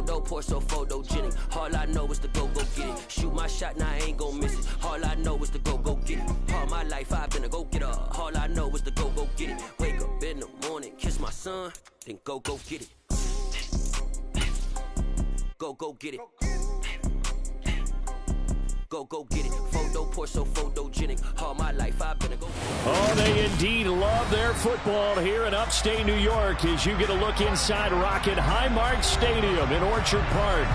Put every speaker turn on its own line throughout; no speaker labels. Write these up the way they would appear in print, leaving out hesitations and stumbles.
Photo poor, so photogenic. All I know is to go get it. Shoot my shot, now I ain't gon' miss it. All I know is to go get it. All my life I've been a go-getter. All I know is to go get it. Wake up in the morning, kiss my son, then go get it. Go get it. Go get it. Photo poor, so photogenic. All my life I've been a go.
Oh, they indeed love their football here in upstate New York as you get a look inside Rocket Highmark Stadium in Orchard Park.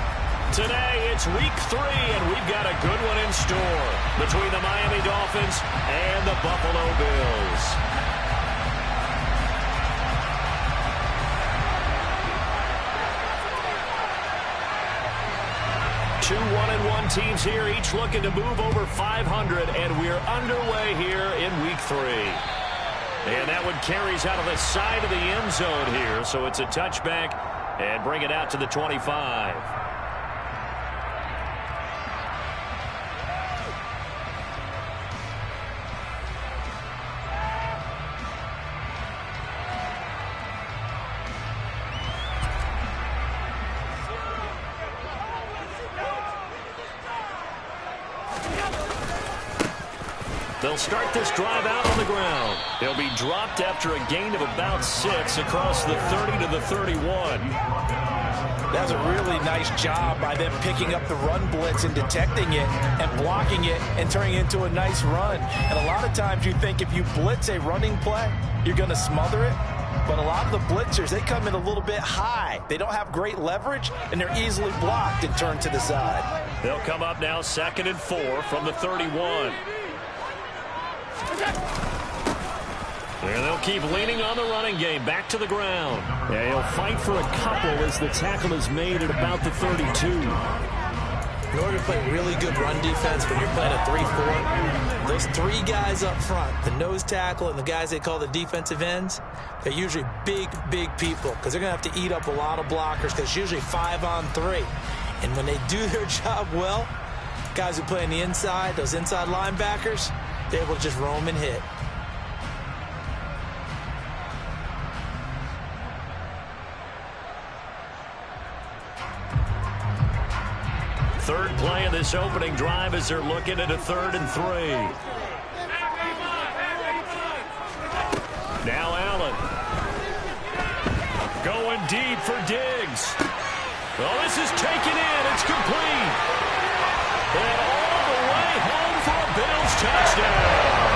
Today, it's week 3, and we've got a good one in store between the Miami Dolphins and the Buffalo Bills. 2 1-1 teams here, each looking to move over 500, and we're underway here in week 3. And that one carries out of the side of the end zone here, so it's a touchback and bring it out to the 25. They'll start this drive out on the ground. They'll be dropped after a gain of about 6 across the 30 to the 31.
That's a really nice job by them picking up the run blitz and detecting it and blocking it and turning it into a nice run. And a lot of times you think if you blitz a running play, you're going to smother it. But a lot of the blitzers, they come in a little bit high. They don't have great leverage, and they're easily blocked and turned to the side.
They'll come up now 2nd and 4 from the 31. And they'll keep leaning on the running game. Back to the ground. Yeah, he'll fight for a couple as the tackle is made at about the 32.
In order to play really good run defense when you're playing a 3-4, those 3 guys up front, the nose tackle and the guys they call the defensive ends, they're usually big people because they're going to have to eat up a lot of blockers because it's usually 5-on-3. And when they do their job well, guys who play on the inside, those inside linebackers, they're able to just roam and hit.
Third play of this opening drive as they're looking at a 3rd and 3. Now Allen. Going deep for Diggs. Well, this is taken in. It's complete. And all the way home for a Bills touchdown.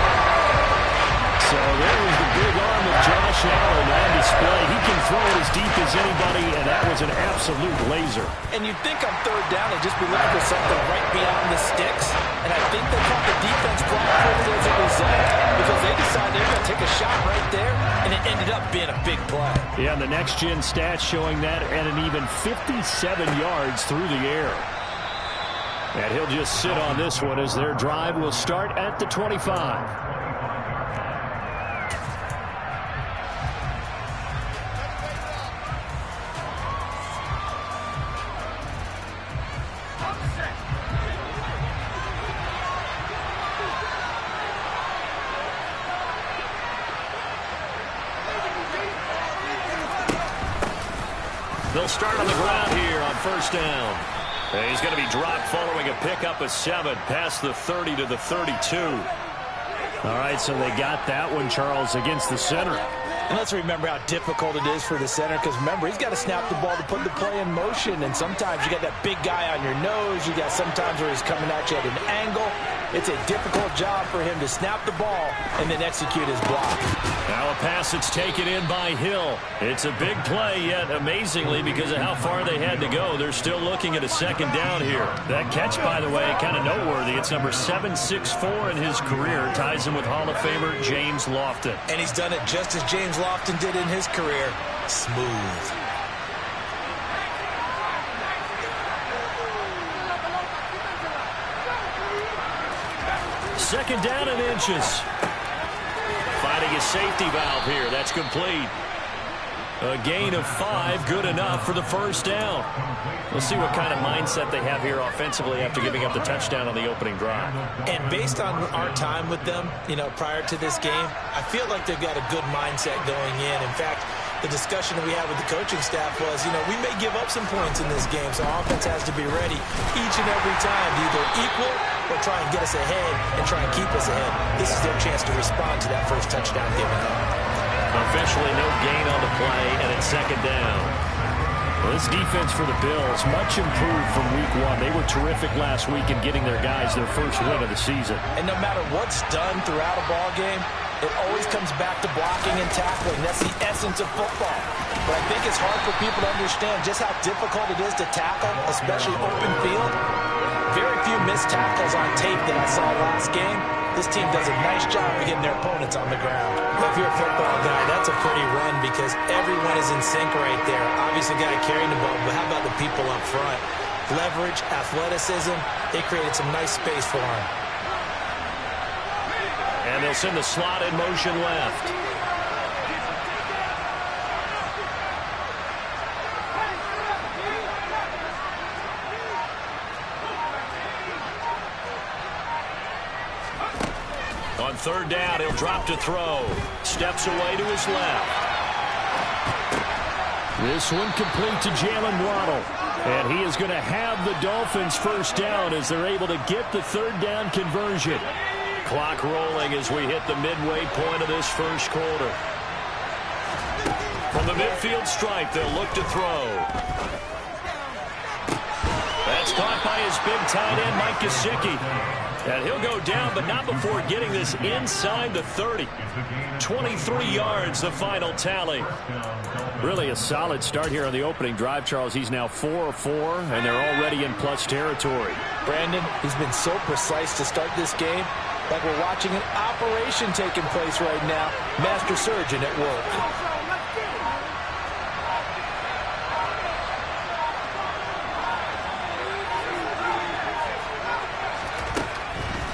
So there was the big arm of Josh Allen on display. He can throw it as deep as anybody, and that was an absolute laser.
And you'd think on 3rd down they'd just be looking for something right beyond the sticks. And I think they caught the defense properly as a result because they decided they were going to take a shot right there, and it ended up being a big play.
Yeah, and the next-gen stats showing that at an even 57 yards through the air. And he'll just sit on this one as their drive will start at the 25. They'll start on the ground here on 1st down. And he's going to be dropped following a pickup of 7 past the 30 to the 32. All right, so they got that one, Charles, against the center.
And let's remember how difficult it is for the center because, remember, he's got to snap the ball to put the play in motion. And sometimes you got that big guy on your nose. You got sometimes where he's coming at you at an angle. It's a difficult job for him to snap the ball and then execute his block.
Now a pass that's taken in by Hill. It's a big play, yet amazingly, because of how far they had to go, they're still looking at a 2nd down here. That catch, by the way, kind of noteworthy. It's number 764 in his career. Ties him with Hall of Famer James Lofton.
And he's done it just as James Lofton did in his career. Smooth.
Second down and inches. Finding a safety valve here. That's complete. A gain of 5, good enough for the 1st down. We'll see what kind of mindset they have here offensively after giving up the touchdown on the opening drive.
And based on our time with them, prior to this game, I feel like they've got a good mindset going in. In fact, the discussion that we had with the coaching staff was, you know, we may give up some points in this game, so our offense has to be ready each and every time to either equal or try and get us ahead and try and keep us ahead. This is their chance to respond to that first touchdown given up.
Officially no gain on the play, and it's second down. Well, this defense for the Bills, much improved from week one. They were terrific last week in getting their guys their first win of the season.
And no matter what's done throughout a ball game, it always comes back to blocking and tackling. That's the essence of football. But I think it's hard for people to understand just how difficult it is to tackle, especially open field. Very few missed tackles on tape that I saw last game. This team does a nice job of getting their opponents on the ground. If you're a football guy, that's a pretty run because everyone is in sync right there. Obviously, the guy carrying the ball, but how about the people up front? Leverage, athleticism, they created some nice space for him.
And they'll send the slot in motion left. On third down, he'll drop to throw. Steps away to his left. This one complete to Jalen Waddle. And he is going to have the Dolphins first down as they're able to get the third down conversion. Clock rolling as we hit the midway point of this first quarter. From the midfield stripe, they'll look to throw. That's caught by his big tight end, Mike Gesicki. And he'll go down, but not before getting this inside the 30. 23 yards, the final tally. Really a solid start here on the opening drive, Charles. He's now 4 of 4, and they're already in plus territory.
Brandon, he's been so precise to start this game. Like we're watching an operation taking place right now. Master surgeon at work.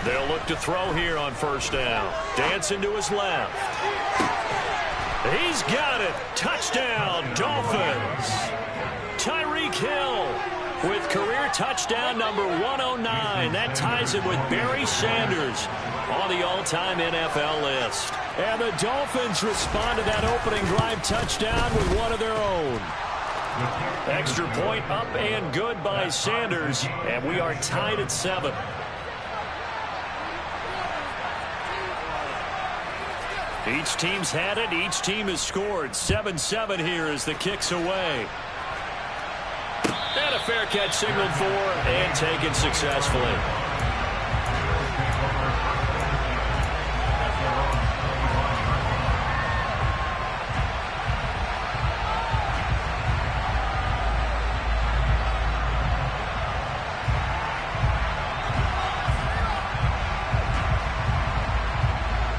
They'll look to throw here on first down. Dancing to his left. He's got it. Touchdown, Dolphins. Tyreek Hill with career touchdown number 109. That ties him with Barry Sanders on the all-time NFL list. And the Dolphins respond to that opening drive touchdown with one of their own. Extra point up and good by Sanders. And we are tied at 7. Each team's had it. Each team has scored. 7-7 here as the kick's away. And a fair catch signaled for and taken successfully.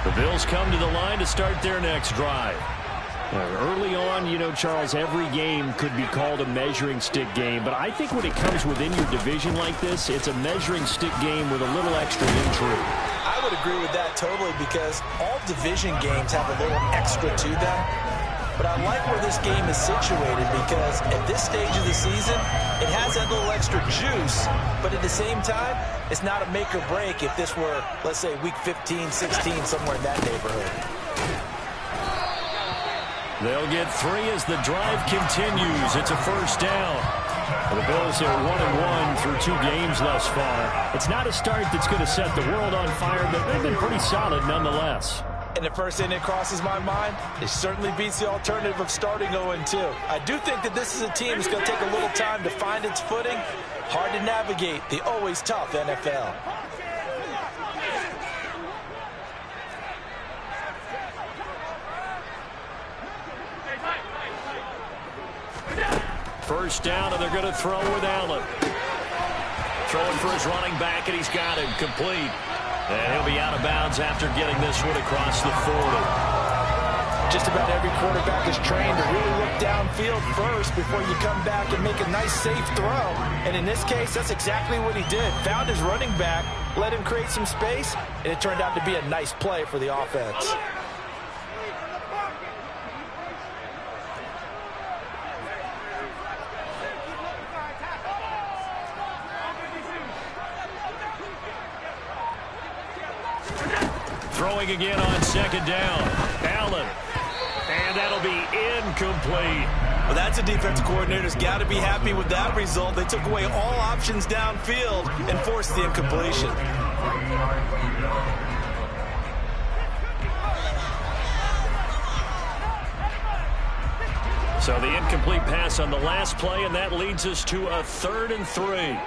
The Bills come to the line to start their next drive. Early on, you know, Charles, every game could be called a measuring stick game, but I think when it comes within your division like this, it's a measuring stick game with a little extra intrigue.
I would agree with that totally because all division games have a little extra to them. But I like where this game is situated because at this stage of the season, it has that little extra juice, but at the same time, it's not a make or break if this were, let's say, week 15, 16, somewhere in that neighborhood.
They'll get 3 as the drive continues. It's a first down. The Bills are 1-1 through 2 games thus far. It's not a start that's going to set the world on fire, but they've been pretty solid nonetheless.
And the first thing that crosses my mind, it certainly beats the alternative of starting 0-2. I do think that this is a team that's going to take a little time to find its footing. Hard to navigate the always tough NFL.
First down, and they're going to throw with Allen. Throwing for his running back, and he's got him complete. And he'll be out of bounds after getting this one across the 40.
Just about every quarterback is trained to really look downfield first before you come back and make a nice, safe throw. And in this case, that's exactly what he did. Found his running back, let him create some space, and it turned out to be a nice play for the offense. Throwing again on second down. Allen. And
And that'll be incomplete.
Well, that's a defensive coordinator's got to be happy with that result. They took away all options downfield and forced the incompletion.
So the incomplete pass on the last play, and that leads us to a 3rd and 3.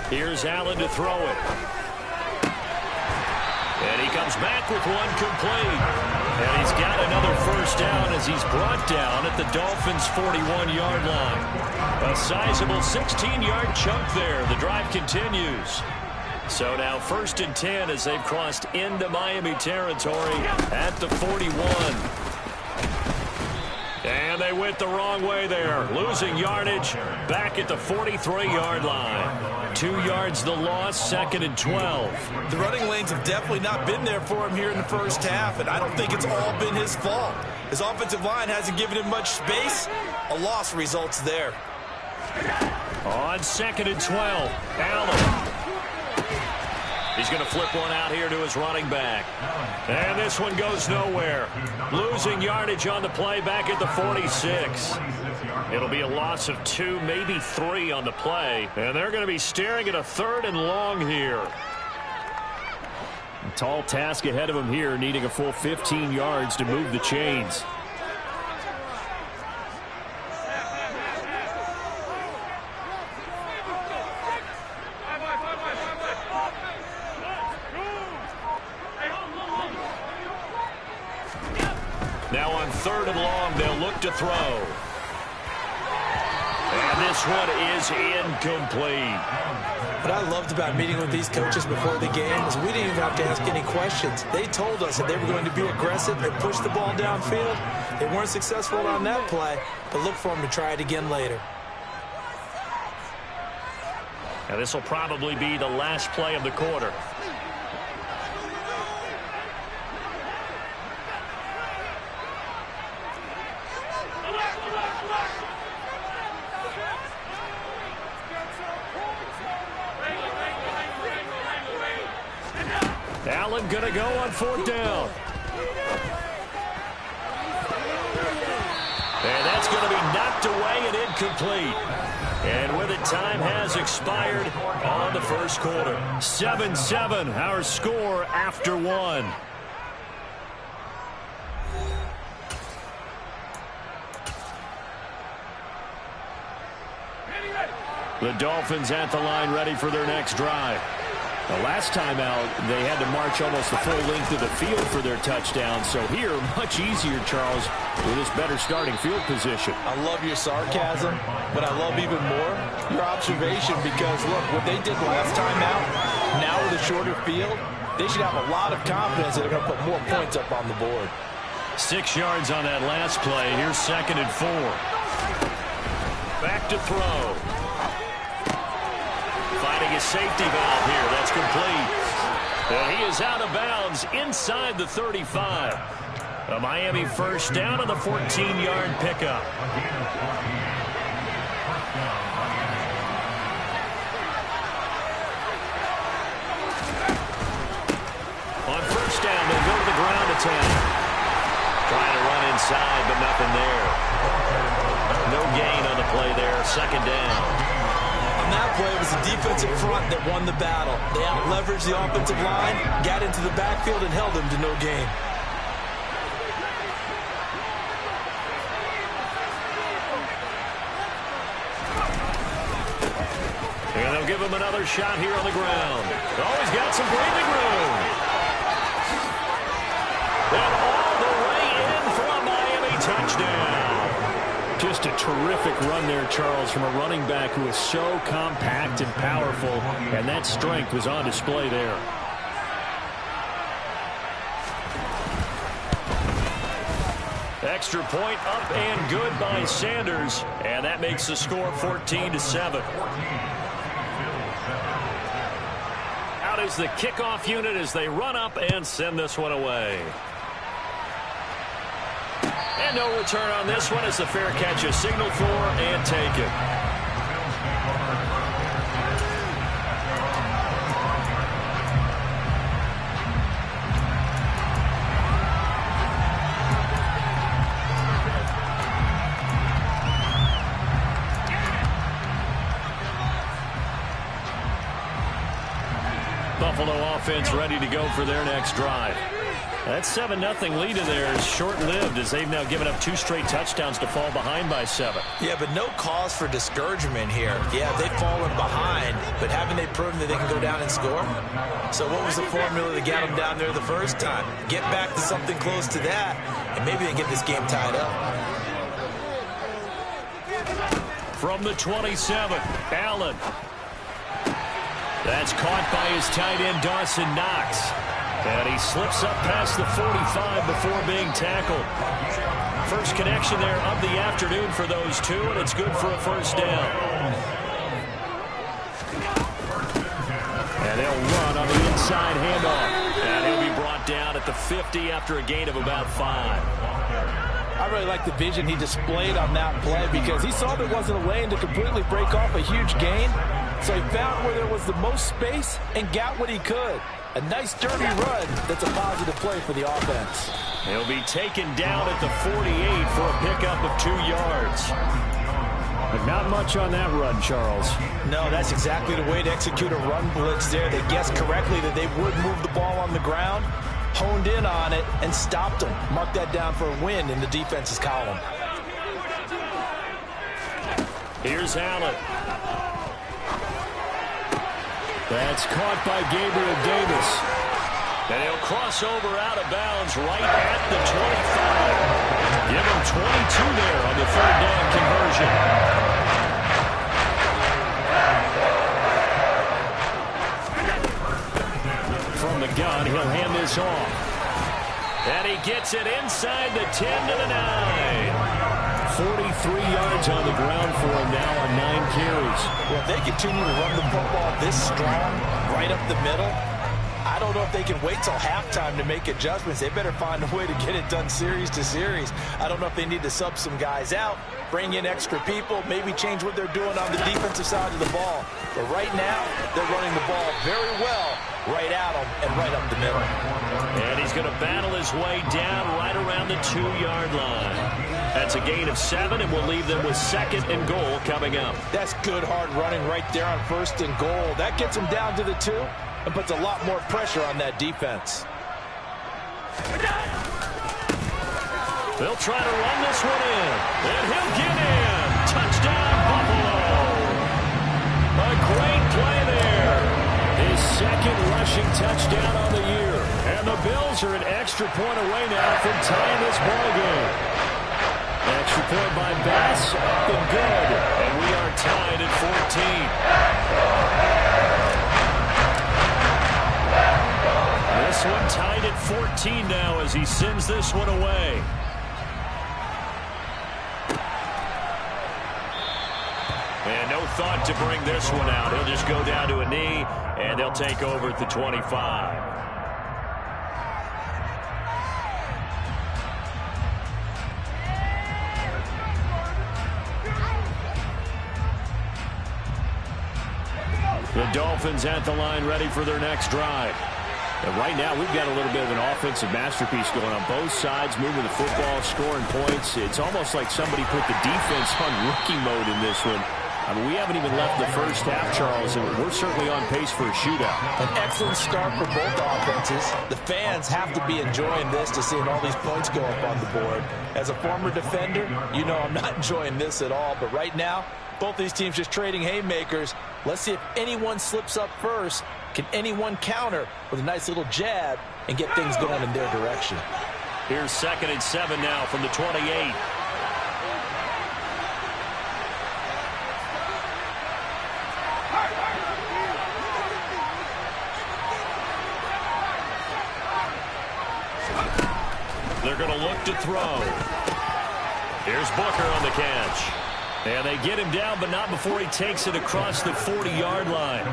Here's Allen to throw it. And he comes back with one complete. And he's got another first down as he's brought down at the Dolphins' 41-yard line. A sizable 16-yard chunk there. The drive continues. So now 1st and 10 as they've crossed into Miami territory at the 41. And they went the wrong way there. Losing yardage back at the 43-yard line. 2 yards the loss, 2nd and 12.
The running lanes have definitely not been there for him here in the first half, and I don't think it's all been his fault. His offensive line hasn't given him much space. A loss results there.
On 2nd and 12, Allen. He's going to flip one out here to his running back. And this one goes nowhere. Losing yardage on the play back at the 46. It'll be a loss of 2, maybe 3 on the play. And they're going to be staring at a 3rd and long here. A tall task ahead of him here, needing a full 15 yards to move the chains. Now on 3rd and long, they'll look to throw. And this one is incomplete.
What I loved about meeting with these coaches before the game is we didn't even have to ask any questions. They told us that they were going to be aggressive and push the ball downfield. They weren't successful on that play, but look for them to try it again later.
Now this will probably be the last play of the quarter. Allen going to go on 4th down. And that's going to be knocked away and incomplete. And with it, time has expired on the first quarter. 7-7, our score after 1. The Dolphins at the line, ready for their next drive. The last time out, they had to march almost the full length of the field for their touchdown. So here, much easier, Charles, with this better starting field position.
I love your sarcasm, but I love even more your observation because, look, what they did last time out, now with a shorter field, they should have a lot of confidence that they're going to put more points up on the board.
6 yards on that last play. Here's 2nd and 4. Back to throw. Finding a safety valve here. That's complete. And he is out of bounds inside the 35. A Miami first down on the 14-yard pickup. On first down, they'll go to the ground attack. Trying to run inside, but nothing there. No gain on the play there. 2nd down.
On that play, it was the defensive front that won the battle. They out-leveraged the offensive line, got into the backfield, and held them to no gain.
And they'll give him another shot here on the ground. Always got some breathing room. And all the way in for a Miami touchdown. Just a terrific run there, Charles, from a running back who is so compact and powerful, and that strength was on display there. Extra point up and good by Sanders, and that makes the score 14-7. Out is the kickoff unit as they run up and send this one away. And no return on this one as the fair catch is signaled for and taken.
1
offense ready to go for their next drive. That 7-0 lead in there is short-lived as they've now given up 2 straight touchdowns to fall behind by 7.
Yeah, but no cause for discouragement here. Yeah, they've fallen behind, but haven't they proven that they can go down and score? So what was the formula that got them down there the first time? Get back to something close to that, and maybe they get this game tied up.
From the 27, Allen. That's caught by his tight end, Dawson Knox. And he slips up past the 45 before being tackled. First connection there of the afternoon for those two, and it's good for a first down. And they'll run on the inside handoff. And he'll be brought down at the 50 after a gain of about 5.
I really like the vision he displayed on that play because he saw there wasn't a lane to completely break off a huge gain. So he found where there was the most space and got what he could. A nice dirty run that's a positive play for the offense.
He'll be taken down at the 48 for a pickup of 2 yards. But not much on that run, Charles.
No, that's exactly the way to execute a run blitz there. They guessed correctly that they would move the ball on the ground, honed in on it, and stopped them. Mark that down for a win in the defense's column.
Here's Allen. That's caught by Gabriel Davis. And he'll cross over out of bounds right at the 25. Give him 22 there on the 3rd down conversion. From the gun, he'll hand this off. And he gets it inside the 10 to the 9. 43 yards on the ground for him now on 9 carries.
Well, if they continue to run the football this strong, right up the middle, I don't know if they can wait till halftime to make adjustments. They better find a way to get it done series to series. I don't know if they need to sub some guys out, bring in extra people, maybe change what they're doing on the defensive side of the ball. But right now, they're running the ball very well right at them and right up the middle.
And he's going to battle his way down right around the 2-yard line. That's a gain of 7, and we'll leave them with 2nd and goal coming up.
That's good hard running right there on 1st and goal. That gets them down to the 2 and puts a lot more pressure on that defense.
They'll try to run this one in, and he'll get in. Touchdown, Buffalo. A great play there. His 2nd rushing touchdown on the year. And the Bills are an extra point away now from tying this ball game. Extra point by Bass, up and good. And we are tied at 14. This one tied at 14 now as he sends this one away. And no thought to bring this one out. He'll just go down to a knee, and they'll take over at the 25. The Dolphins at the line ready for their next drive. And right now, we've got a little bit of an offensive masterpiece going on both sides, moving the football, scoring points. It's almost like somebody put the defense on rookie mode in this one. I mean, we haven't even left the first half, Charles, and we're certainly on pace for a shootout.
An excellent start for both offenses. The fans have to be enjoying this to seeing all these points go up on the board. As a former defender, you know I'm not enjoying this at all. But right now, both these teams just trading haymakers. Let's see if anyone slips up first. Can anyone counter with a nice little jab and get things going in their direction?
Here's 2nd and 7 now from the 28. They're going to look to throw. Here's Booker on the catch. And they get him down, but not before he takes it across the 40-yard line.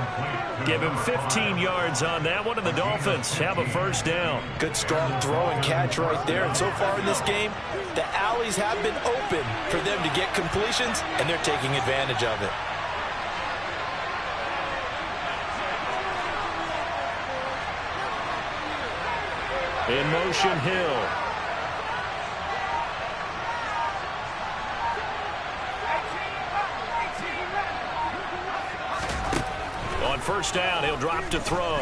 Give him 15 yards on that one, and the Dolphins have a first down.
Good, strong throw and catch right there. And so far in this game, the alleys have been open for them to get completions, and they're taking advantage of it.
In motion, Hill. On first down, he'll drop to throw.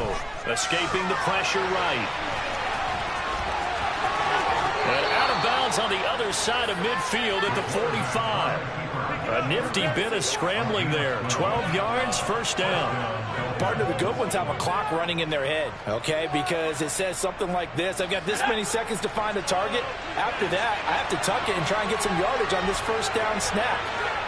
Escaping the pressure right. And out of bounds on the other side of midfield at the 45. A nifty bit of scrambling there. 12 yards, first down.
Partner, the good ones have a clock running in their head, okay? Because it says something like this. I've got this many seconds to find a target. After that, I have to tuck it and try and get some yardage on this first down snap.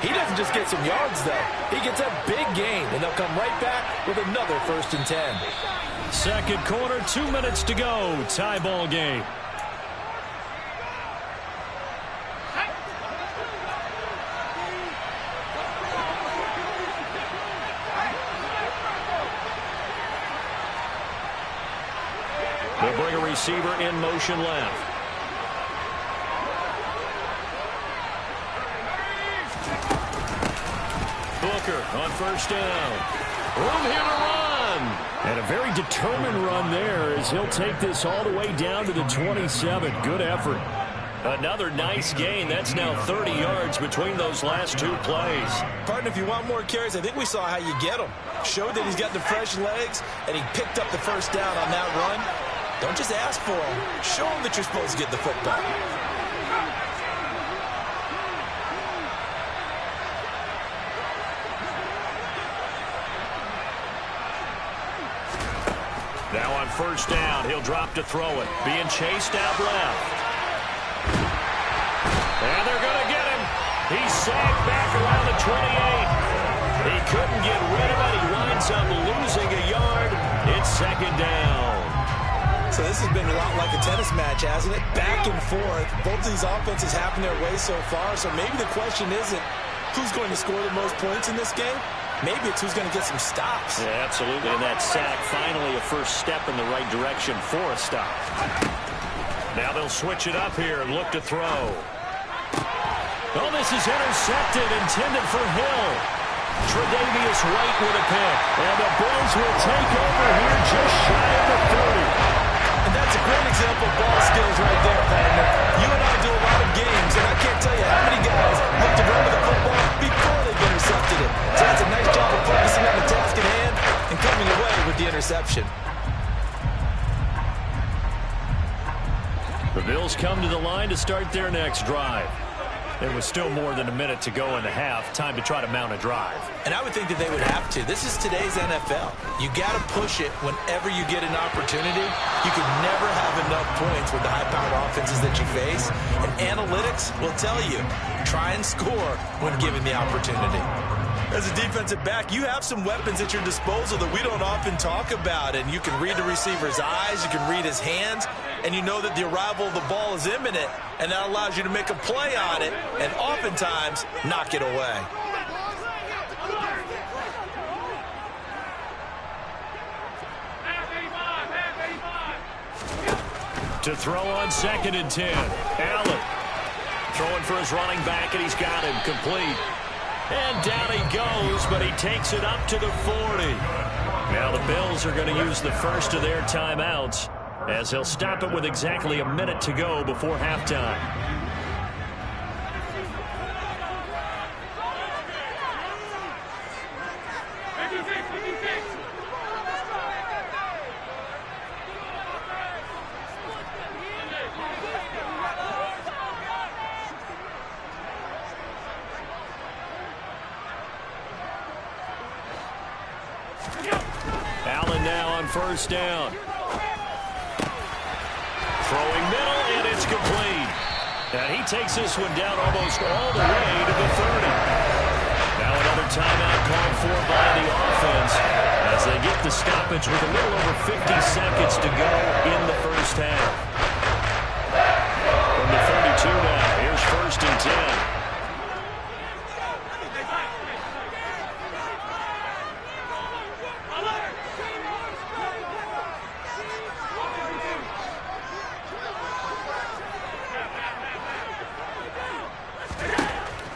He doesn't just get some yards, though. He gets a big gain, and they'll come right back with another 1st and 10.
Second quarter, 2 minutes to go. Tie ball game. They'll bring a receiver in motion left. Booker on first down. Room here to run. And a very determined run there as he'll take this all the way down to the 27. Good effort. Another nice gain. That's now 30 yards between those last 2 plays.
Partner, if you want more carries, I think we saw how you get them. Showed that he's got the fresh legs, and he picked up the first down on that run. Don't just ask for them. Show them that you're supposed to get the football.
Now on first down, he'll drop to throw it. Being chased out left. And they're going to get him. He's sacked back around the 28. He couldn't get rid of it. He winds up losing a yard. It's second down.
So this has been a lot like a tennis match, hasn't it? Back and forth. Both of these offenses happen their way so far. So maybe the question isn't who's going to score the most points in this game. Maybe it's who's going to get some stops.
Yeah, absolutely. And that sack, finally a first step in the right direction for a stop. Now they'll switch it up here and look to throw. Oh, this is intercepted, intended for Hill. Tre'Davious White with a pick. And the Bills will take over here just shy of the 30.
And that's a great example of ball skills right there, partner. You and I do a lot of games, and I can't tell you how many guys look to run with the football before they've intercepted it. So that's a nice job of focusing on the task at hand and coming away with the interception.
The Bills come to the line to start their next drive. There was still more than a minute to go in the half. Time to try to mount a drive.
And I would think that they would have to. This is today's NFL. You got to push it whenever you get an opportunity. You can never have enough points with the high-powered offenses that you face. And analytics will tell you, try and score when given the opportunity. As a defensive back, you have some weapons at your disposal that we don't often talk about. And you can read the receiver's eyes, you can read his hands, and you know that the arrival of the ball is imminent, and that allows you to make a play on it and oftentimes knock it away.
To throw on 2nd and 10. Allen throwing for his running back, and he's got him complete. And down he goes, but he takes it up to the 40. Now the Bills are going to use the first of their timeouts, as they'll stop it with exactly a minute to go before halftime. Allen now on first down. Throwing middle, and it's complete. And he takes this one down almost all the way to the 30. Now another timeout called for by the offense as they get the stoppage with a little over 50 seconds to go in the first half. From the 32 now, here's 1st and 10.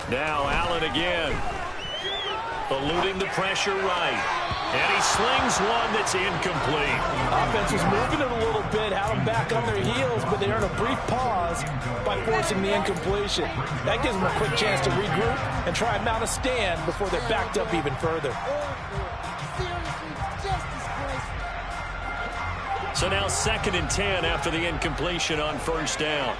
Now Allen again, eluding the pressure right, and he slings one that's incomplete.
Offense was moving it a little bit, had them back on their heels, but they earned a brief pause by forcing the incompletion. That gives them a quick chance to regroup and try and mount a stand before they're backed up even further.
So now 2nd and 10 after the incompletion on first down.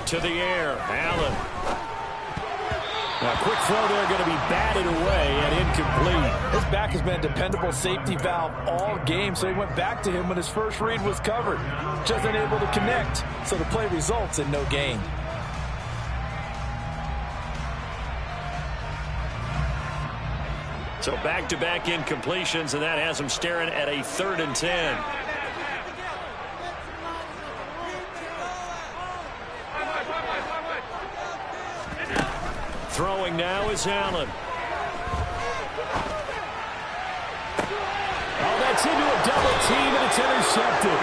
To the air, Allen. Now, quick throw there, going to be batted away and incomplete.
His back has been a dependable safety valve all game, so he went back to him when his first read was covered. Just unable to connect, so the play results in no gain.
So back-to-back incompletions, and that has him staring at a 3rd and 10. Throwing now is Allen.
Oh, that's into a double team, and it's intercepted.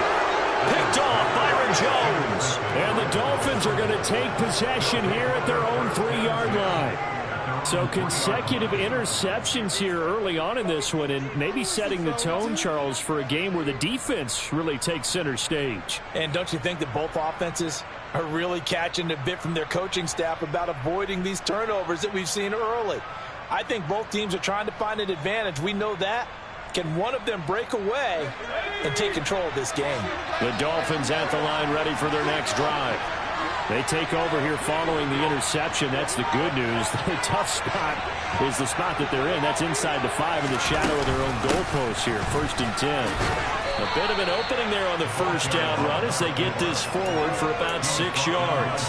Picked off Byron Jones.
And the Dolphins are going to take possession here at their own 3-yard line. So consecutive interceptions here early on in this one, and maybe setting the tone, Charles, for a game where the defense really takes center stage.
And don't you think that both offenses are really catching a bit from their coaching staff about avoiding these turnovers that we've seen early? I think both teams are trying to find an advantage. We know that. Can one of them break away and take control of this game?
The Dolphins at the line, ready for their next drive.
They take over here following the interception. That's the good news. The tough spot is the spot that they're in. That's inside the 5 in the shadow of their own goalpost here. 1st and 10.
A bit of an opening there on the first down run as they get this forward for about 6 yards.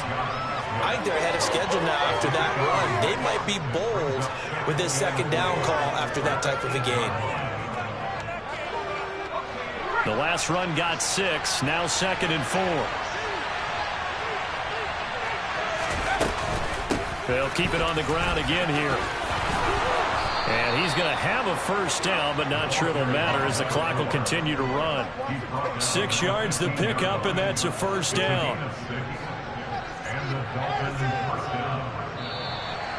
I think they're ahead of schedule now after that run. They might be bold with this 2nd down call after that type of a game.
The last run got 6. Now 2nd and 4. They'll keep it on the ground again here. And he's going to have a first down, but not sure it'll matter as the clock will continue to run. 6 yards to pick up, and that's a first down.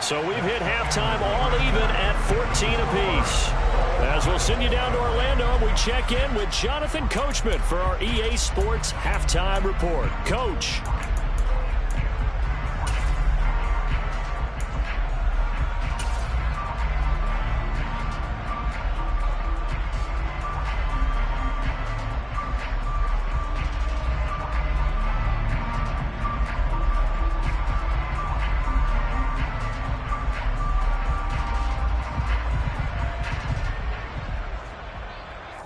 So we've hit halftime all even at 14 apiece. As we'll send you down to Orlando, and we check in with Jonathan Coachman for our EA Sports Halftime Report. Coach.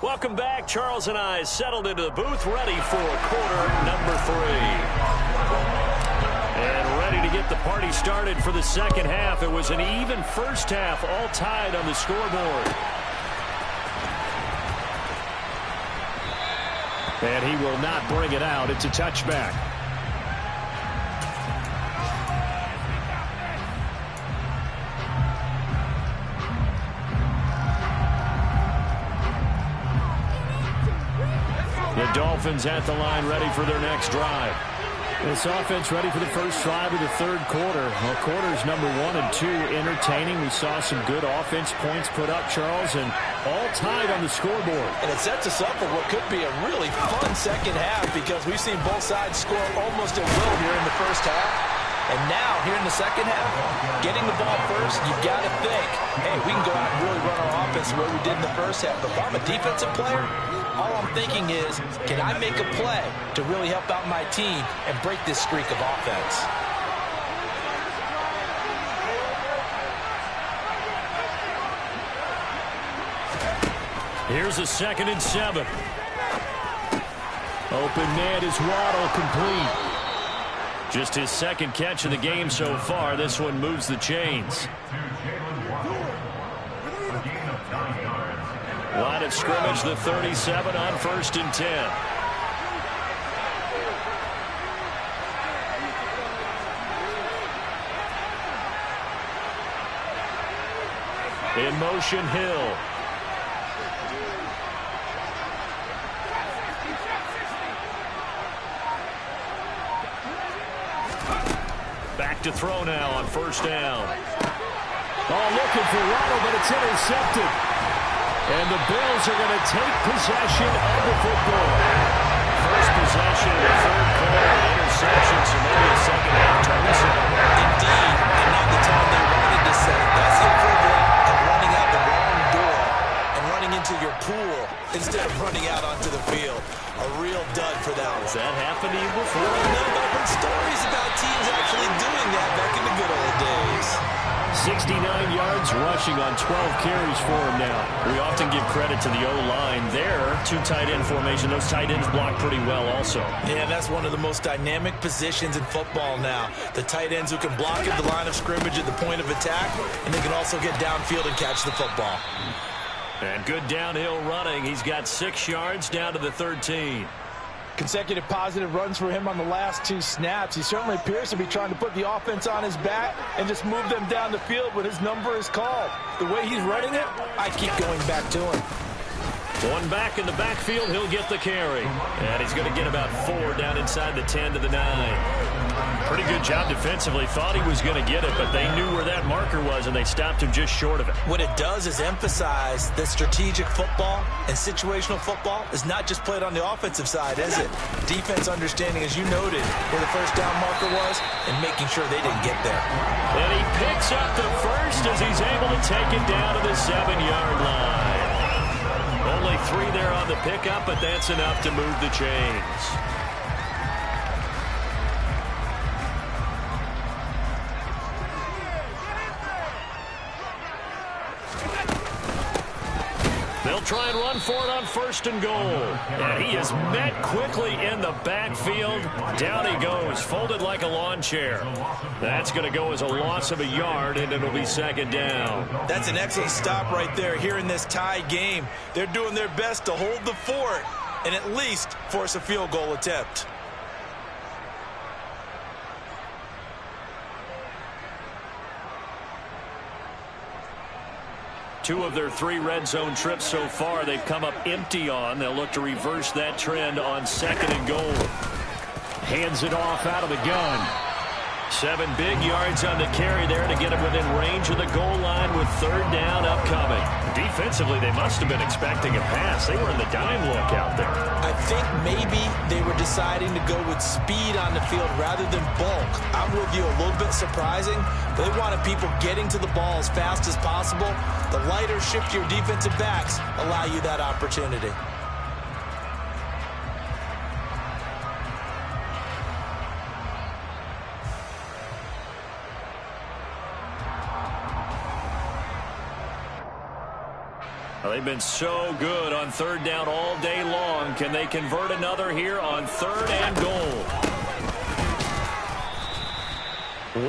Welcome back. Charles and I settled into the booth, ready for quarter number 3. And ready to get the party started for the second half. It was an even first half, all tied on the scoreboard. And he will not bring it out. It's a touchback. The Dolphins at the line, ready for their next drive.
This offense ready for the first drive of the 3rd quarter. Well, quarters number 1 and 2 entertaining. We saw some good offense points put up, Charles, and all tied on the scoreboard.
And it sets us up for what could be a really fun second half because we've seen both sides score almost at will here in the first half. And now, here in the second half, getting the ball first, you've got to think, hey, we can go out and really run our offense the way we did in the first half. But if I'm a defensive player, all I'm thinking is, can I make a play to really help out my team and break this streak of offense?
Here's a 2nd and 7.
Open man is Waddle, complete.
Just his 2nd catch of the game so far. This one moves the chains. Line of scrimmage, the 37 on 1st and 10. In motion, Hill. Back to throw now on 1st down.
Oh, looking for Waddle, but it's intercepted. And the Bills are going to take possession of the football.
First possession of the 3rd quarter, interception, so maybe a second half turn.
Indeed, and now the time they wanted to set. That's the equivalent of running out the into your pool instead of running out onto the field. A real dud for that one.
Has that happened to you before?
No, but I've heard stories about teams actually doing that back in the good old days.
69 yards rushing on 12 carries for him now. We often give credit to the O-line there. Two tight end formation. Those tight ends block pretty well also.
Yeah, that's one of the most dynamic positions in football now. The tight ends who can block at the line of scrimmage at the point of attack, and they can also get downfield and catch the football.
And good downhill running. He's got 6 yards down to the 13.
Consecutive positive runs for him on the last 2 snaps. He certainly appears to be trying to put the offense on his back and just move them down the field when his number is called. The way he's running it, I keep going back to him.
One back in the backfield, he'll get the carry. And he's going to get about 4 down inside the 10 to the 9. Pretty good job defensively. Thought he was going to get it, but they knew where that marker was, and they stopped him just short of it.
What it does is emphasize that strategic football and situational football is not just played on the offensive side, is it? Defense understanding, as you noted, where the first down marker was and making sure they didn't get there.
And he picks up the first as he's able to take it down to the 7-yard line. Only 3 there on the pickup, but that's enough to move the chains. They'll try and run for it on 1st and goal. And he is met quickly in the backfield. Down he goes, folded like a lawn chair. That's going to go as a loss of a yard, and it'll be 2nd down.
That's an excellent stop right there here in this tie game. They're doing their best to hold the fort and at least force a field goal attempt.
Two of their 3 red zone trips so far, they've come up empty on. They'll look to reverse that trend on 2nd and goal. Hands it off out of the gun. 7 big yards on the carry there to get him within range of the goal line with 3rd down upcoming. Defensively, they must have been expecting a pass. They were in the dime look out there.
I think maybe they were deciding to go with speed on the field rather than bulk. I'm with you, a little bit surprising. They wanted people getting to the ball as fast as possible. The lighter, shiftier defensive backs allow you that opportunity.
Well, they've been so good on 3rd down all day long. Can they convert another here on 3rd and goal?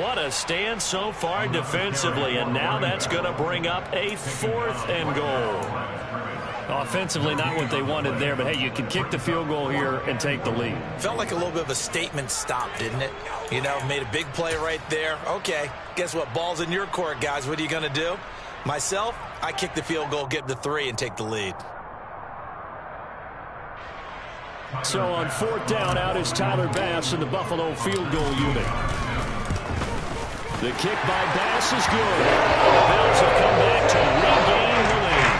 What a stand so far defensively, and now that's going to bring up a 4th and goal. Offensively, not what they wanted there, but hey, you can kick the field goal here and take the lead.
Felt like a little bit of a statement stop, didn't it? You know, made a big play right there. Okay, guess what? Ball's in your court, guys. What are you going to do? Myself, I kick the field goal, get the 3, and take the lead.
So on 4th down, out is Tyler Bass in the Buffalo field goal unit. The kick by Bass is good. The Bills have come back to regain the lead.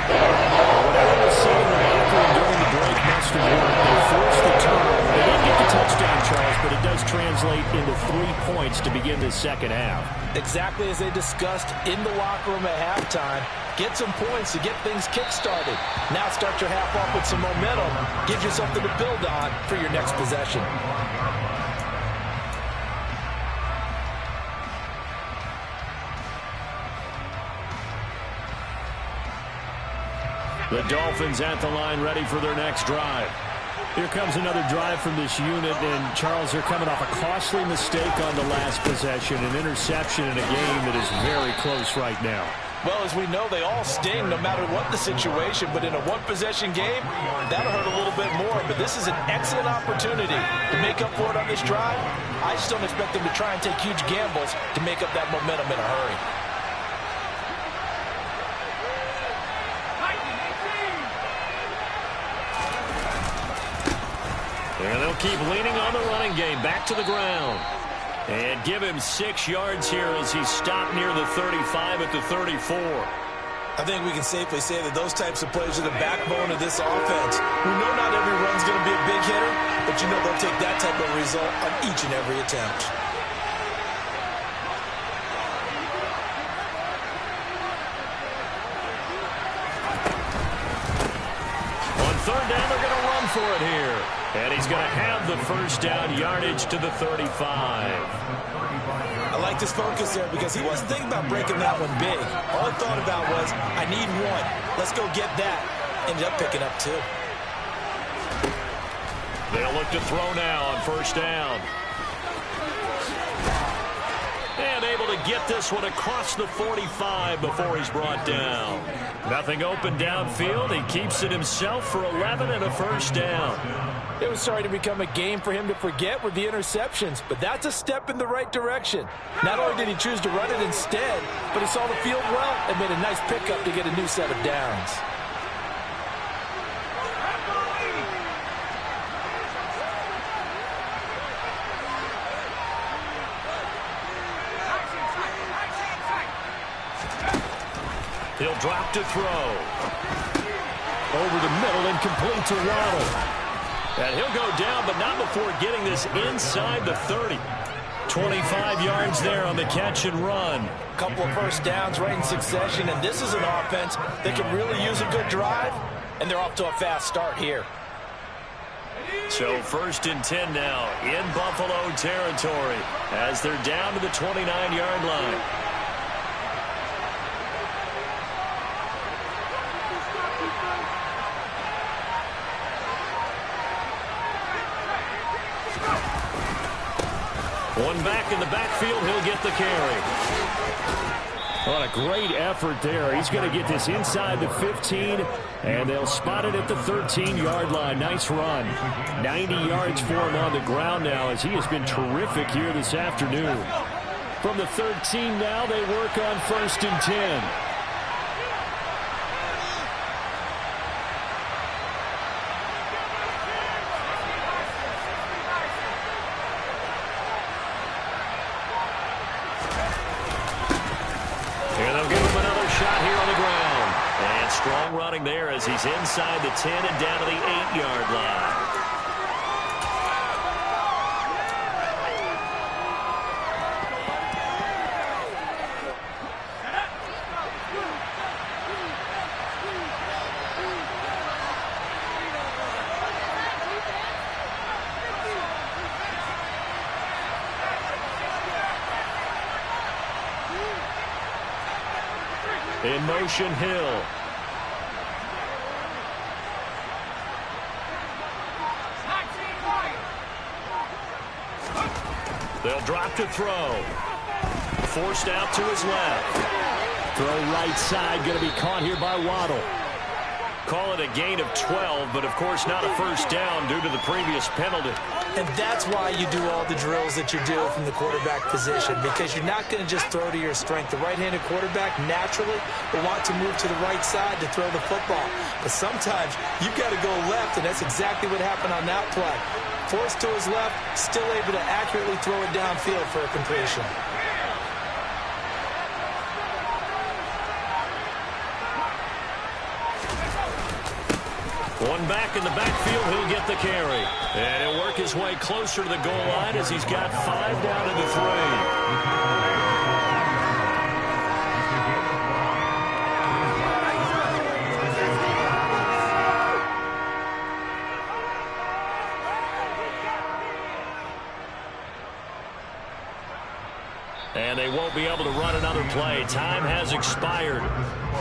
Whatever was said in the locker room during the break must have worked. They forced the turnover. They didn't get the touchdown, Charles, but it does translate into 3 points to begin the 2nd half.
Exactly as they discussed in the locker room at halftime. Get some points to get things kick-started. Now start your half off with some momentum. Gives you something to build on for your next possession.
The Dolphins at the line, ready for their next drive. Here comes another drive from this unit, and Charles, they're coming off a costly mistake on the last possession, an interception in a game that is very close right now.
Well, as we know, they all sting no matter what the situation, but in a one-possession game, that'll hurt a little bit more. But this is an excellent opportunity to make up for it on this drive. I just don't expect them to try and take huge gambles to make up that momentum in a hurry.
And they'll keep leaning on the running game. Back to the ground. And give him 6 yards here as he's stopped near the 35 at the 34.
I think we can safely say that those types of plays are the backbone of this offense. We know not every run's going to be a big hitter, but you know they'll take that type of result on each and every attempt.
third down, they're going to run for it here. And he's going to have the first down yardage to the 35.
I like this focus there because he wasn't thinking about breaking that one big. All he thought about was, I need one. Let's go get that. Ended up picking up two.
They'll look to throw now on first down. And able to get this one across the 45 before he's brought down. Nothing open downfield. He keeps it himself for 11 and a first down.
It was starting to become a game for him to forget with the interceptions, but that's a step in the right direction. Not only did he choose to run it instead, but he saw the field well and made a nice pickup to get a new set of downs.
He'll drop to throw. Over the middle and complete to Waddle. And he'll go down, but not before getting this inside the 30. 25 yards there on the catch and run.
A couple of first downs right in succession, and this is an offense that can really use a good drive, and they're off to a fast start here.
So 1st and 10 now in Buffalo territory as they're down to the 29-yard line. One back in the backfield, he'll get the carry. What a great effort there. He's going to get this inside the 15, and they'll spot it at the 13-yard line. Nice run. 90 yards for him on the ground now as he has been terrific here this afternoon. From the 13 now, they work on 1st and 10. Strong running there as he's inside the 10 and down to the 8-yard line. In motion, Hill. They'll drop to throw. Forced out to his left. Throw right side, going to be caught here by Waddle. Call it a gain of 12, but of course not a first down due to the previous penalty.
And that's why you do all the drills that you do from the quarterback position, because you're not going to just throw to your strength. The right-handed quarterback naturally will want to move to the right side to throw the football. But sometimes you've got to go left, and that's exactly what happened on that play. Forced to his left, still able to accurately throw it downfield for a completion.
One back in the backfield, he'll get the carry. And he'll work his way closer to the goal line as he's got 5 down to the 3. And they won't be able to run another play. Time has expired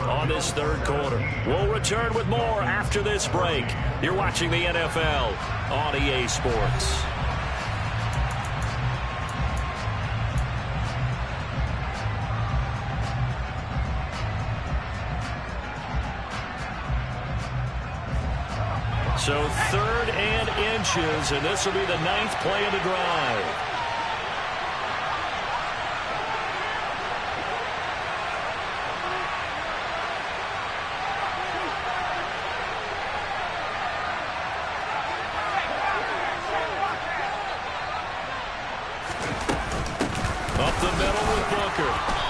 on this third quarter. We'll return with more after this break. You're watching the NFL on EA Sports. So 3rd and inches, and this will be the 9th play of the drive.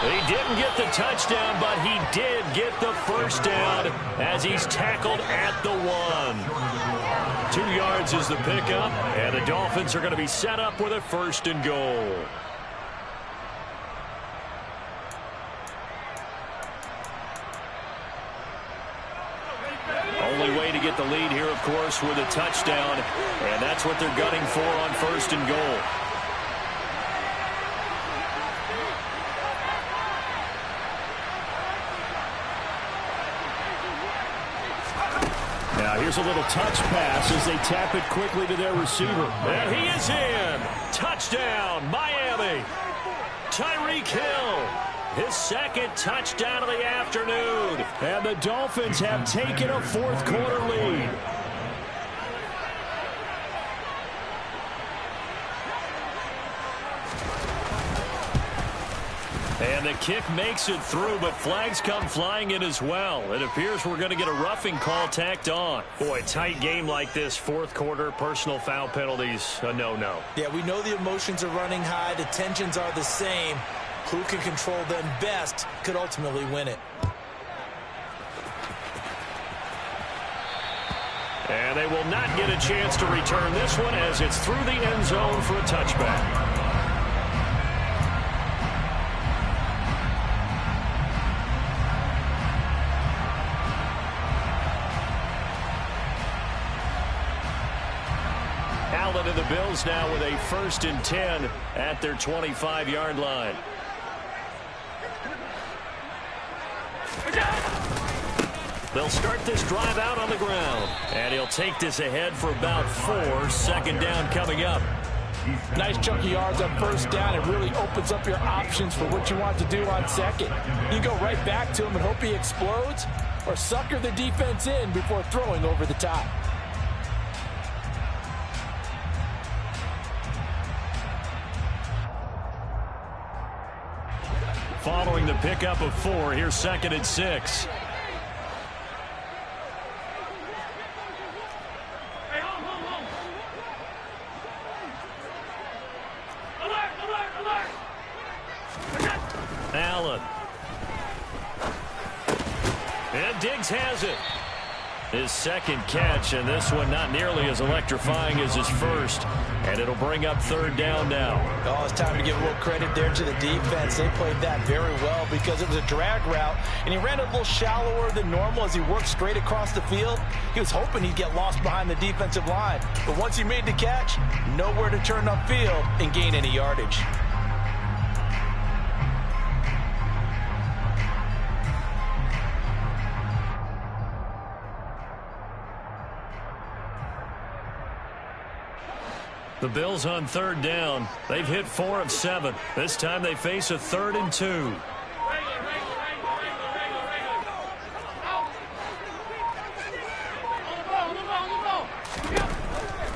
He didn't get the touchdown, but he did get the first down as he's tackled at the 1. 2 yards is the pickup, and the Dolphins are going to be set up with a 1st and goal. only way to get the lead here, of course, with a touchdown. And that's what they're gunning for on 1st and goal. Now here's a little touch pass as they tap it quickly to their receiver. And he is in. Touchdown, Miami. Tyreek Hill, his 2nd touchdown of the afternoon. And the Dolphins have taken a 4th quarter lead. And the kick makes it through, but flags come flying in as well. It appears we're going to get a roughing call tacked on. Boy, tight game like this, 4th quarter, personal foul penalties, a no-no.
Yeah, we know the emotions are running high. The tensions are the same. Who can control them best could ultimately win it.
And they will not get a chance to return this one as it's through the end zone for a touchback. Allen and the Bills now with a 1st and 10 at their 25-yard line. They'll start this drive out on the ground. And he'll take this ahead for about 4. 2nd down coming up.
Nice chunky yards on 1st down. It really opens up your options for what you want to do on 2nd. You go right back to him and hope he explodes, or sucker the defense in before throwing over the top.
Following the pickup of 4, here's 2nd and 6. Allen. And Diggs has it. His 2nd catch, and this one not nearly as electrifying as his 1st. And it'll bring up 3rd down now.
Oh, it's time to give a little credit there to the defense. They played that very well because it was a drag route, and he ran a little shallower than normal as he worked straight across the field. He was hoping he'd get lost behind the defensive line. But once he made the catch, nowhere to turn upfield and gain any yardage.
The Bills on 3rd down. They've hit 4 of 7. This time they face a 3rd and 2.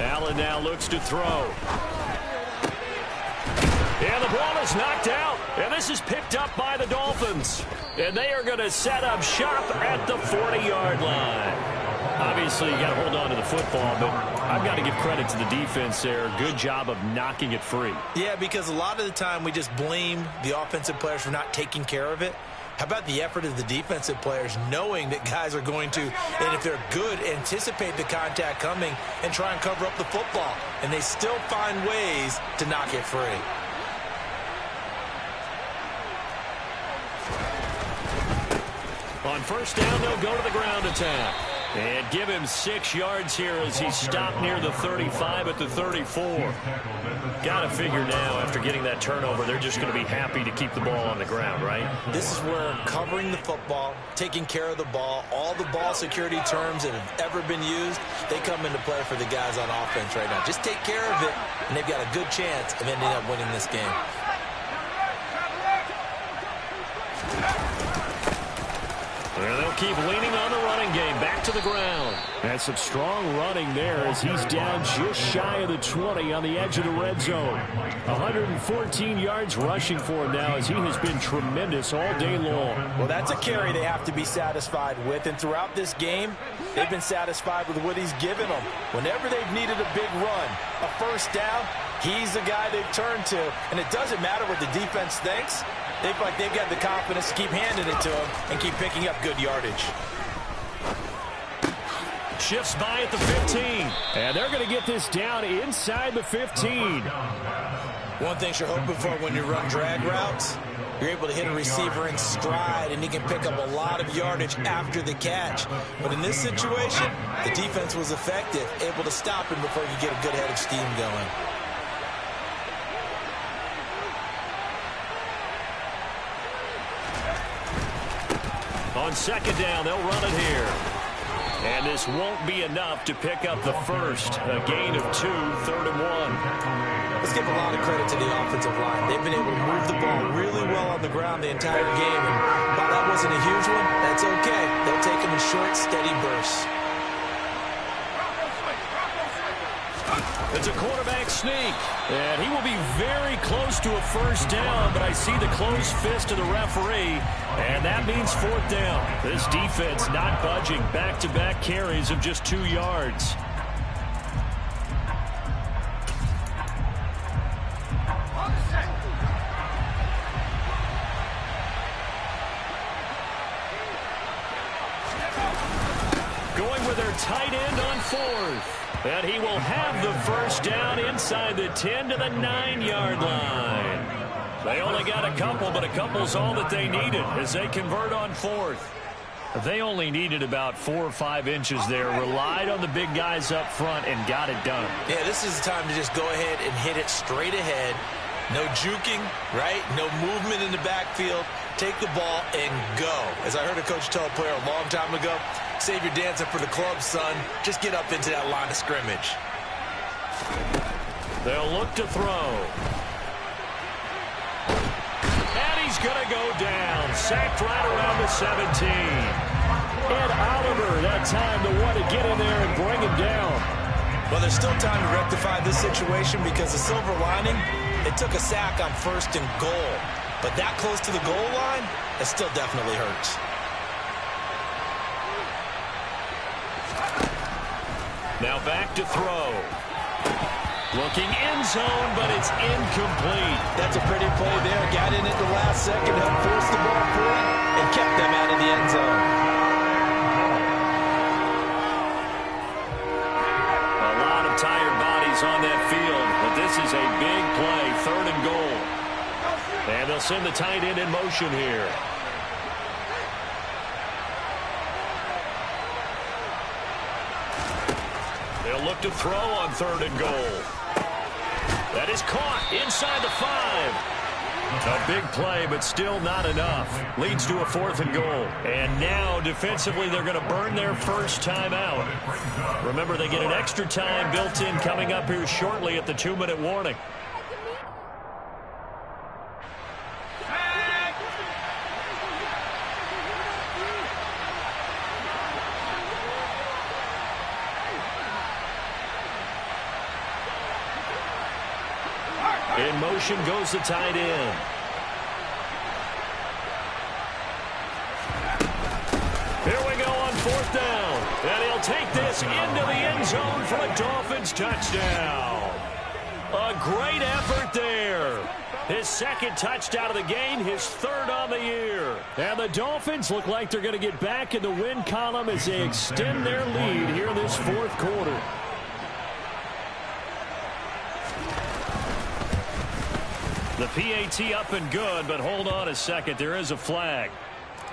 Allen now looks to throw. And the ball is knocked out. And this is picked up by the Dolphins. And they are going to set up shop at the 40-yard line. Obviously, you got to hold on to the football, but I've got to give credit to the defense there. Good job of knocking it free.
Yeah, because a lot of the time we just blame the offensive players for not taking care of it. How about the effort of the defensive players knowing that guys are going to, and if they're good, anticipate the contact coming and try and cover up the football. And they still find ways to knock it free.
On 1st down, they'll go to the ground attack. And give him 6 yards here as he stopped near the 35 at the 34. Got to figure now, after getting that turnover, they're just going to be happy to keep the ball on the ground, right?
This is where covering the football, taking care of the ball, all the ball security terms that have ever been used, they come into play for the guys on offense right now. Just take care of it, and they've got a good chance of ending up winning this game.
And they'll keep leaning on the running game. Back to the ground. And some strong running there as he's down just shy of the 20 on the edge of the red zone. 114 yards rushing for him now as he has been tremendous all day long.
Well, that's a carry they have to be satisfied with. And throughout this game, they've been satisfied with what he's given them. Whenever they've needed a big run, a 1st down, he's the guy they've turned to. And it doesn't matter what the defense thinks. They feel like they've got the confidence to keep handing it to him and keep picking up good yardage.
Shifts by at the 15. And they're going to get this down inside the 15.
One thing you're hoping for when you run drag routes, you're able to hit a receiver in stride, and he can pick up a lot of yardage after the catch. But in this situation, the defense was effective, able to stop him before he could get a good head of steam going.
On second down, they'll run it here. And this won't be enough to pick up the first. A gain of 2, 3rd and 1.
Let's give a lot of credit to the offensive line. They've been able to move the ball really well on the ground the entire game. And while that wasn't a huge one, that's okay. They'll take them in short, steady bursts.
It's a quarterback sneak. And he will be very close to a first down, but I see the closed fist of the referee, and that means 4th down. This defense not budging. Back-to-back carries of just 2 yards. Going with their tight end on 4th. And he will have the first down inside the 10 to the 9-yard line. They only got a couple, but a couple's all that they needed as they convert on 4th. They only needed about 4 or 5 inches there, relied on the big guys up front, and got it done.
Yeah, this is the time to just go ahead and hit it straight ahead. No juking, right? No movement in the backfield. Take the ball and go. As I heard a coach tell a player a long time ago, save your dancing for the club, son. Just get up into that line of scrimmage.
They'll look to throw. And he's going to go down. Sacked right around the 17. And Oliver, that time the one to get in there and bring him down.
Well, there's still time to rectify this situation because the silver lining, they took a sack on 1st and goal. But that close to the goal line, it still definitely hurts.
Now back to throw. Looking end zone, but it's incomplete.
That's a pretty play there. Got in at the last second, helped force the ball free, and kept them out of the end zone.
A lot of tired bodies on that field, but this is a big play, 3rd and goal. And they'll send the tight end in motion here. They'll look to throw on 3rd and goal. That is caught inside the 5. A big play, but still not enough. Leads to a 4th and goal. And now, defensively, they're going to burn their first time out. Remember, they get an extra time built in coming up here shortly at the 2-minute warning. In motion goes the tight end. Here we go on 4th down. And he'll take this into the end zone for a Dolphins touchdown. A great effort there. His 2nd touchdown of the game, his 3rd on the year. And the Dolphins look like they're going to get back in the win column as they extend their lead here in this 4th quarter. The PAT up and good, but hold on a second. There is a flag.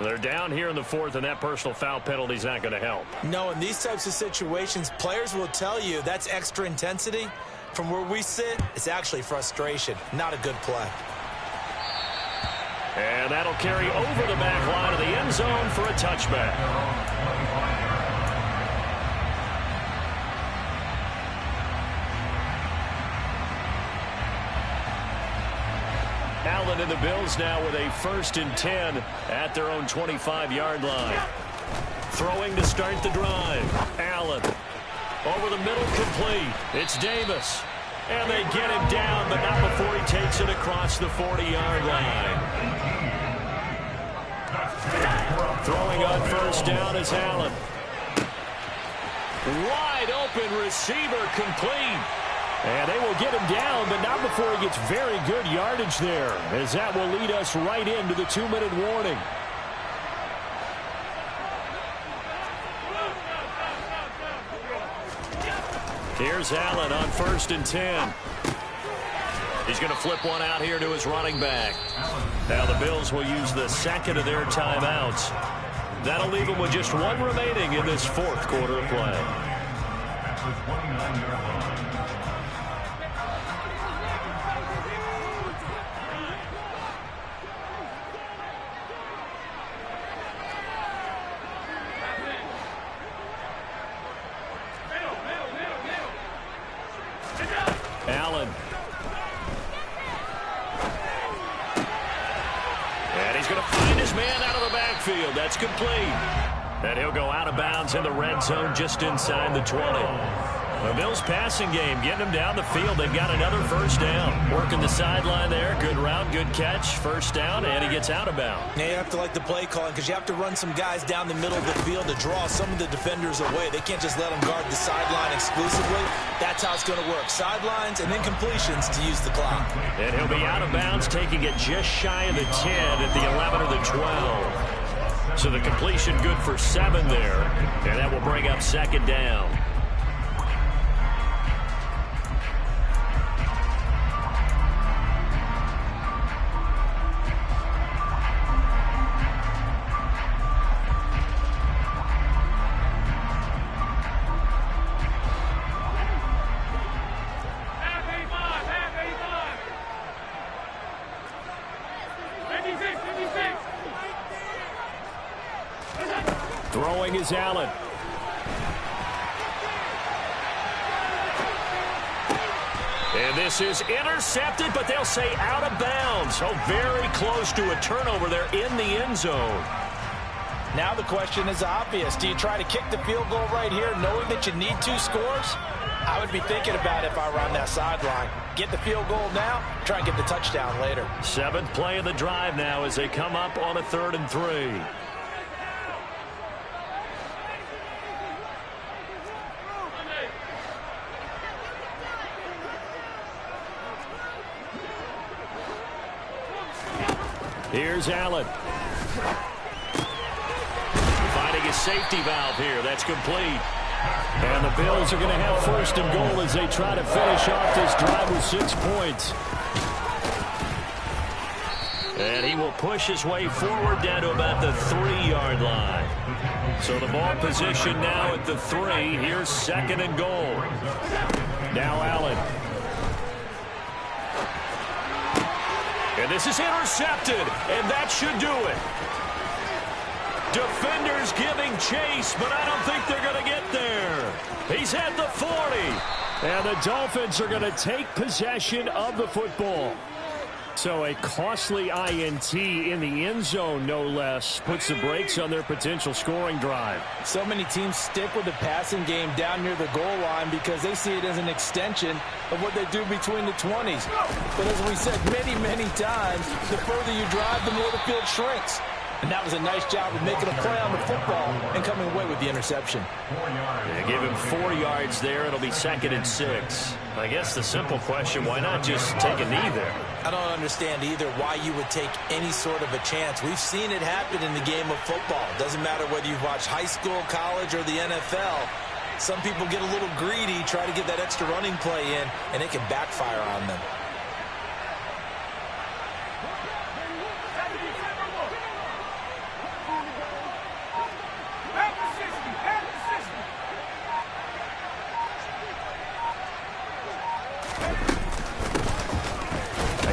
They're down here in the 4th, and that personal foul penalty is not going to help.
No, in these types of situations, players will tell you that's extra intensity. From where we sit, it's actually frustration. Not a good play.
And that'll carry over the back line of the end zone for a touchback. Allen and the Bills now with a 1st and 10 at their own 25-yard line. Throwing to start the drive. Allen over the middle, complete. It's Davis. And they get him down, but not before he takes it across the 40-yard line. Throwing on 1st down is Allen. Wide open receiver, complete. And they will get him down, but not before he gets very good yardage there, as that will lead us right into the 2-minute warning. Here's Allen on 1st and 10. He's going to flip one out here to his running back. Now the Bills will use the second of their timeouts. That'll leave them with just one remaining in this fourth quarter of play. Allen. And he's going to find his man out of the backfield. That's complete. And he'll go out of bounds in the red zone just inside the 20. The Bills passing game, getting them down the field. They've got another first down. Working the sideline there. Good route, good catch. First down, and he gets out of bounds.
Yeah, you have to like the play calling because you have to run some guys down the middle of the field to draw some of the defenders away. They can't just let them guard the sideline exclusively. That's how it's going to work. Sidelines and then completions to use the clock.
And he'll be out of bounds, taking it just shy of the 10 at the 11 or the 12. So the completion good for 7 there, and that will bring up second down. Throwing is Allen. And this is intercepted, but they'll say out of bounds. So very close to a turnover there in the end zone.
Now the question is obvious. Do you try to kick the field goal right here knowing that you need 2 scores? I would be thinking about it if I were on that sideline. Get the field goal now, try and get the touchdown later.
7th play of the drive now as they come up on a 3rd and 3. Here's Allen. Finding his safety valve here. That's complete. And the Bills are going to have 1st and goal as they try to finish off this drive with 6 points. And he will push his way forward down to about the 3-yard line. So the ball position now at the 3. Here's 2nd and goal. Now Allen. And this is intercepted, and that should do it. Defenders giving chase, but I don't think they're going to get there. He's at the 40. And the Dolphins are going to take possession of the football. So a costly INT in the end zone, no less, puts the brakes on their potential scoring drive.
So many teams stick with the passing game down near the goal line because they see it as an extension of what they do between the 20s. But as we said many, many times, the further you drive, the more the field shrinks. And that was a nice job of making a play on the football and coming away with the interception.
They give him 4 yards there. It'll be 2nd and 6. I guess the simple question, why not just take a knee there?
I don't understand either why you would take any sort of a chance. We've seen it happen in the game of football. Doesn't matter whether you've watched high school, college, or the NFL. Some people get a little greedy, try to get that extra running play in, and it can backfire on them.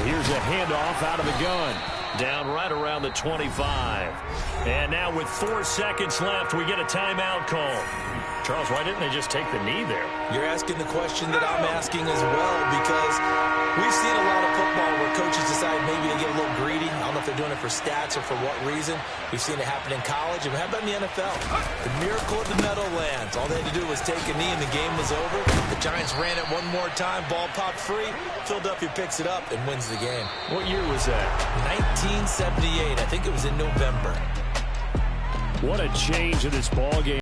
Here's a handoff out of the gun. Down right around the 25. And now with 4 seconds left, we get a timeout call. Charles, why didn't they just take the knee there?
You're asking the question that I'm asking as well, because we've seen a lot of football where coaches decide maybe to get a little greedy. I don't know if they're doing it for stats or for what reason. We've seen it happen in college, and how about in the NFL? The miracle of the Meadowlands. All they had to do was take a knee, and the game was over. The Giants ran it one more time. Ball popped free. Philadelphia picks it up and wins the game.
What year was that?
1978. I think it was in November.
What a change in this ball game.